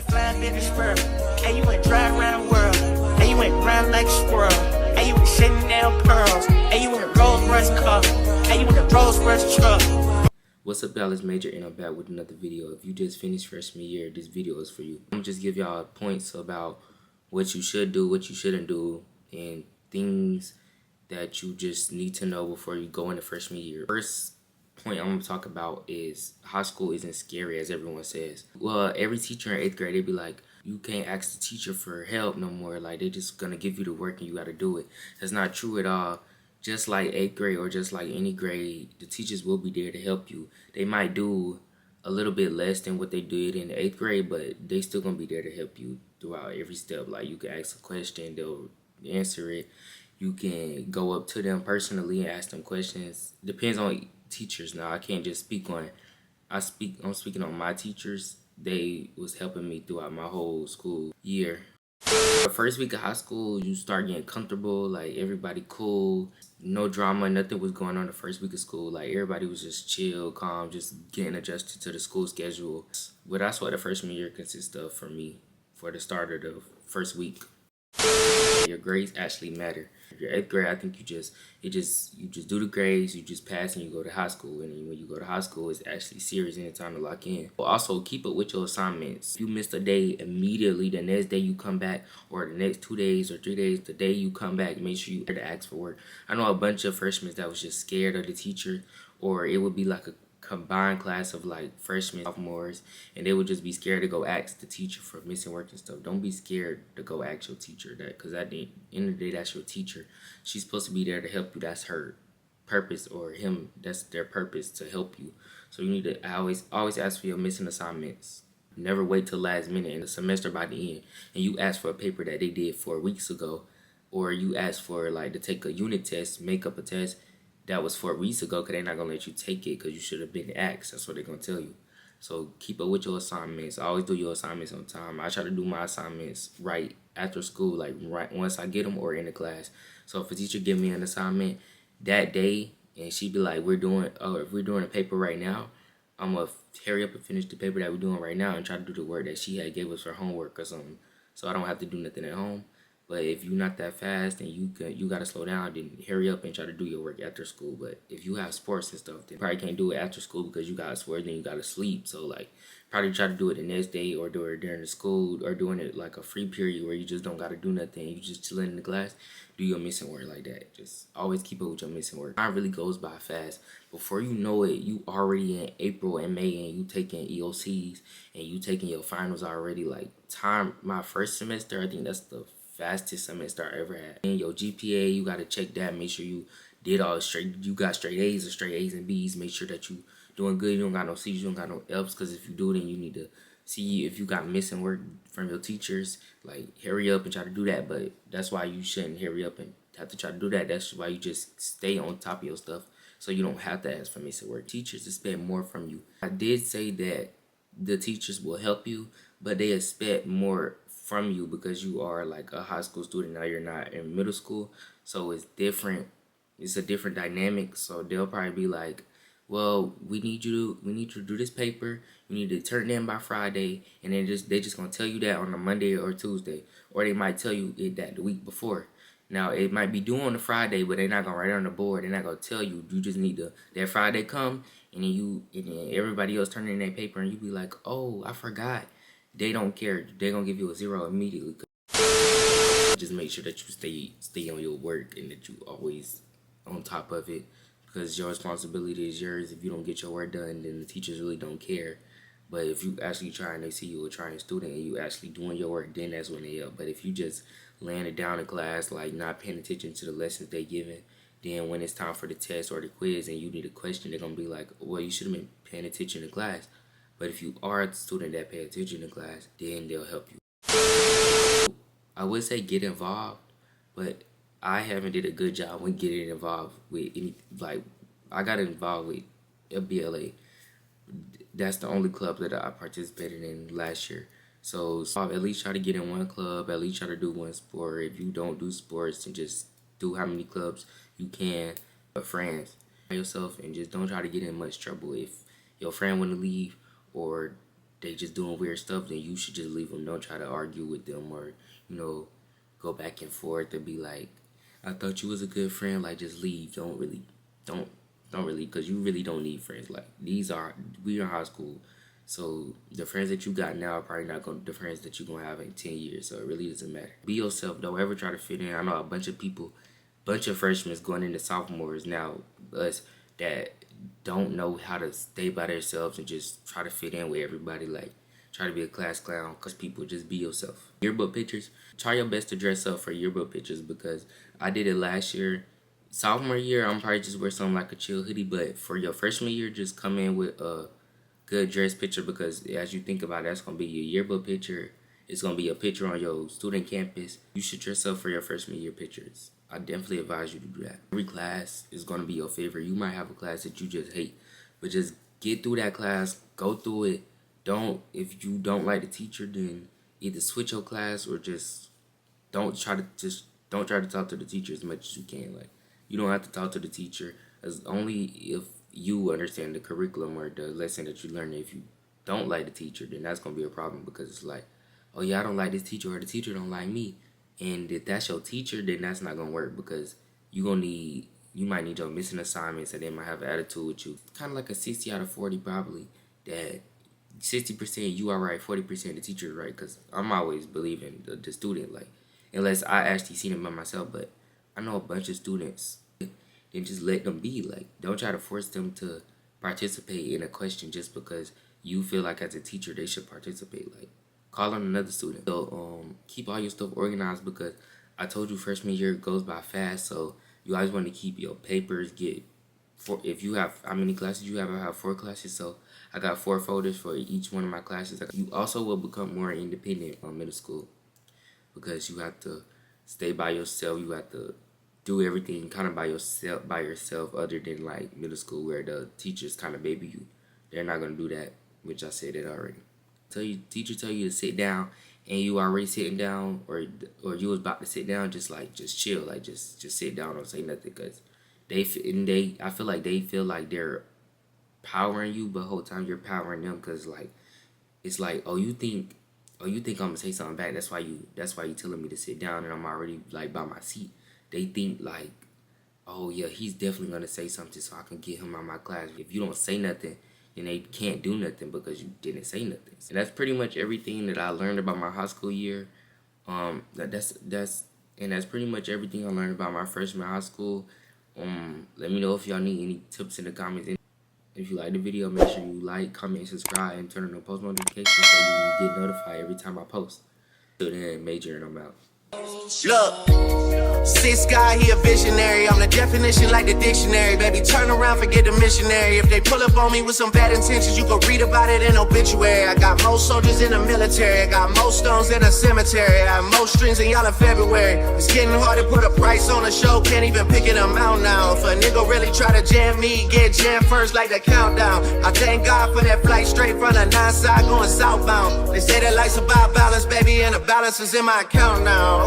Flying through the spur, and you went drive around the world, and you went round like a squirrel, and you went sitting down pearls, and you went a Rolls Royce car, and you went a Rolls Royce truck. What's up, y'all? It's Major, and I'm back with another video. If you just finished freshman year, this video is for you. I'm gonna just give y'all points about what you should do, what you shouldn't do, and things that you just need to know before you go into freshman year. First point I'm gonna talk about is high school isn't scary as everyone says. Well, every teacher in 8th grade, they'd be like, you can't ask the teacher for help no more. Like, they just gonna give you the work and you gotta do it. That's not true at all. Just like 8th grade or just like any grade, the teachers will be there to help you. They might do a little bit less than what they did in the 8th grade, but they still gonna be there to help you throughout every step. Like, you can ask a question, they'll answer it. You can go up to them personally and ask them questions. Depends on teachers. Now, I can't just speak on I'm speaking on my teachers. They was helping me throughout my whole school year. The first week of high school, you start getting comfortable, like everybody cool, no drama, nothing was going on the first week of school. Like, everybody was just chill, calm, just getting adjusted to the school schedule. But that's what the freshman year consists of for me, for the start of the first week. Your grades actually matter. Your 8th grade, I think you just do the grades, you just pass and you go to high school. And when you go to high school, it's actually serious and it's time to lock in. But also, keep up with your assignments. If you missed a day, immediately the next day you come back, or the next 2 days or 3 days, the day you come back, make sure you ask for work. I know a bunch of freshmen that was just scared of the teacher, or it would be like a combined class of like freshmen, sophomores, and they would just be scared to go ask the teacher for missing work and stuff. Don't be scared to go ask your teacher that, because at the end of the day, that's your teacher. She's supposed to be there to help you. That's her purpose, or him, that's their purpose, to help you. So you need to always ask for your missing assignments. Never wait till last minute in the semester by the end and you ask for a paper that they did 4 weeks ago, or you ask for like to take a unit test, make up a test that was 4 weeks ago, because they're not going to let you take it because you should have been asked. That's what they're going to tell you. So keep up with your assignments. Always do your assignments on time. I try to do my assignments right after school, like right once I get them, or in the class. So if a teacher give me an assignment that day and she be like, if we're doing a paper right now, I'm going to hurry up and finish the paper that we're doing right now and try to do the work that she had gave us for homework or something. So I don't have to do nothing at home. But if you're not that fast and you gotta slow down, then hurry up and try to do your work after school. But if you have sports and stuff, then you probably can't do it after school because you got sports, then you gotta sleep. So like, probably try to do it the next day, or do it during the school, or doing it like a free period where you just don't gotta do nothing. You just chilling in the class, do your missing work like that. Just always keep up with your missing work. Time really goes by fast. Before you know it, you already in April and May, and you taking EOCs and you taking your finals already. Like, my first semester, I think that's the fastest semester I ever had. And your GPA, you gotta check that. Make sure you did all straight. You got straight A's or straight A's and B's. Make sure that you doing good. You don't got no C's. You don't got no F's. Because if you do, then you need to see if you got missing work from your teachers. Like, hurry up and try to do that. But that's why you shouldn't hurry up and have to try to do that. That's why you just stay on top of your stuff, so you don't have to ask for missing work. Teachers expect more from you. I did say that the teachers will help you, but they expect more from you because you are like a high school student. Now you're not in middle school, so it's different. It's a different dynamic. So they'll probably be like, well, we need you to do this paper, you need to turn it in by Friday, and then they just gonna tell you that on a Monday or Tuesday, or they might tell you it that the week before. Now, it might be due on a Friday, but they're not gonna write it on the board. They're not gonna tell you. You just need to, that Friday come, and then everybody else turn in their paper, and you be like, oh, I forgot. They don't care. They're gonna give you a 0 immediately. Just make sure that you stay on your work and that you always on top of it, because your responsibility is yours. If you don't get your work done, then the teachers really don't care. But if you actually try and they see you a trying student and you actually doing your work, then that's when they help. But if you just laying it down in class, like not paying attention to the lessons they giving, then when it's time for the test or the quiz and you need a question, they're gonna be like, well, you should have been paying attention in class. But if you are a student that pay attention in class, then they'll help you. I would say get involved, but I haven't did a good job when getting involved with any, like, I got involved with a BLA. That's the only club that I participated in last year. So at least try to get in one club, at least try to do one sport. If you don't do sports, and just do how many clubs you can. But friends, yourself, and just don't try to get in much trouble. If your friend want to leave, or they just doing weird stuff, then you should just leave them. Don't try to argue with them or, you know, go back and forth and be like, I thought you was a good friend. Like, just leave. Don't really, because you really don't need friends. Like, we are in high school, so the friends that you got now are probably not going to the friends that you're going to have in 10 years, so it really doesn't matter. Be yourself. Don't ever try to fit in. I know a bunch of freshmen going into sophomores now, us that don't know how to stay by themselves and just try to fit in with everybody, like try to be a class clown, because people, just be yourself. Yearbook pictures, try your best to dress up for yearbook pictures, because I did it last year. Sophomore year, I'm probably just wear something like a chill hoodie, but for your freshman year, just come in with a good dress picture, because as you think about it, that's going to be your yearbook picture. It's going to be a picture on your student campus. You should dress up for your freshman year pictures. I definitely advise you to do that. Every class is going to be your favorite. You might have a class that you just hate, but just get through that class, go through it. If you don't like the teacher, then either switch your class or just don't try to talk to the teacher as much as you can. Like, you don't have to talk to the teacher, as only if you understand the curriculum or the lesson that you learn. If you don't like the teacher, then that's going to be a problem, because it's like, oh yeah, I don't like this teacher, or the teacher don't like me. And if that's your teacher, then that's not going to work, because you might need your missing assignments, and they might have an attitude with you. Kind of like a 60 out of 40 probably, that 60% you are right, 40% the teacher is right, because I'm always believing the student, like, unless I actually seen it by myself. But I know a bunch of students, then just let them be. Like, don't try to force them to participate in a question just because you feel like as a teacher they should participate. Like, call on another student. So keep all your stuff organized, because I told you freshman year goes by fast, so you always want to keep your papers. If you have, how many classes you have? I have 4 classes, so I got 4 folders for each one of my classes. You also will become more independent on middle school, because you have to stay by yourself. You have to do everything kind of by yourself, other than like middle school where the teachers kind of baby you. They're not going to do that, which I said it already. Teacher tell you to sit down, and you already sitting down, or you was about to sit down, just chill, like just sit down, don't say nothing, because I feel like they feel like they're powering you, but the whole time you're powering them, because like it's like, oh you think I'm gonna say something back, that's why you telling me to sit down, and I'm already like by my seat. They think like, oh yeah, he's definitely gonna say something so I can get him out of my class. If you don't say nothing, then they can't do nothing because you didn't say nothing. And that's pretty much everything that I learned about my high school year. That's pretty much everything I learned about my freshman high school. Let me know if y'all need any tips in the comments. And if you like the video, make sure you like, comment, subscribe, and turn on the post notifications so you get notified every time I post. Till then, Major, and I'm out. Look, sis guy, he a visionary. I'm the definition like the dictionary. Baby, turn around, forget the missionary. If they pull up on me with some bad intentions, you go read about it in obituary. I got more soldiers in the military, I got more stones in a cemetery, I have more strings than y'all in February. It's getting hard to put a price on a show, can't even pick an amount now. If a nigga really try to jam me, get jammed first like the countdown. I thank God for that flight straight from the 9 side going southbound. They say that life's about balance, baby, and the balance is in my account now.